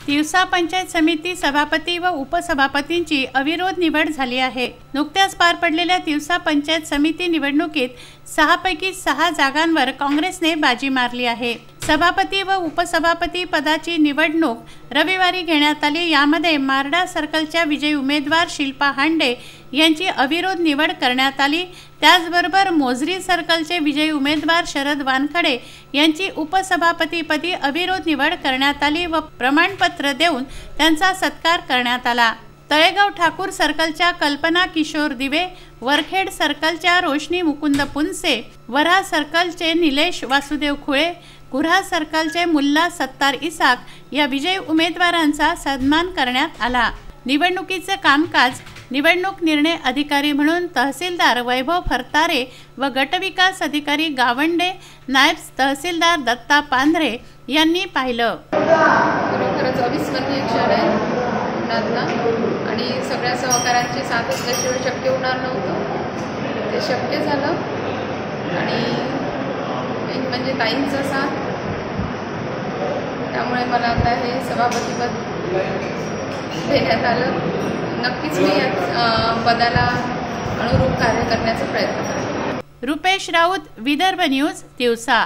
तिवसा पंचायत समिती सभापती व उपसभापतींची अविरोध निवड झाली आहे। नुकत्याच पार पडलेल्या तिवसा पंचायत समिती निवडणुकीत 6 पैकी 6 जागांवर काँग्रेसने बाजी मारली आहे। सभापती व उपसभापती पदाची निवडणूक रविवारी घेण्यात आली। यामध्ये मारडा सर्कलच्या विजयी उमेदवार शिल्पा हांडे यांची अविरोध निवड करण्यात आली। त्याचबरोबर मोझरी सर्कलचे विजयी उमेदवार शरद वानखडे यांची उपसभापतीपदी अविरोध निवड करण्यात आली व प्रमाणपत्र देऊन त्यांचा सत्कार करण्यात आला। तळेगाव ठाकूर सर्कलच्या कल्पना किशोर दिवे, वरखेड सर्कलच्या रोशनी मुकुंद पुनसे, वऱ्हा सर्कलचे निलेश वासुदेव खुळे, कुऱ्हा सर्कलचे मुल्ला सत्तार इसाक या विजयी उमेदवारांचा सन्मान करण्यात आला। निवडणुकीचे कामकाज निवडणूक निर्णय अधिकारी म्हणून तहसीलदार वैभव फरतारे व गटविकास अधिकारी गावंडे, नायब तहसीलदार दत्ता पांढरे यांनी पाहिलं। खरोखरच अविस्मरणीय क्षण आहे आणि सगळ्या सहकाऱ्यांची साथ असल्याशिवाय शक्य होणार नव्हतं, ते शक्य झालं। आणि एक म्हणजे ताईंचा साथ, त्यामुळे मला आता हे सभापतीपद देण्यात आलं। नक्कीच मी पदाला अनुरूप कार्य करण्याचा प्रयत्न करेन। रुपेश राऊत, विदर्भ न्यूज, तिवसा।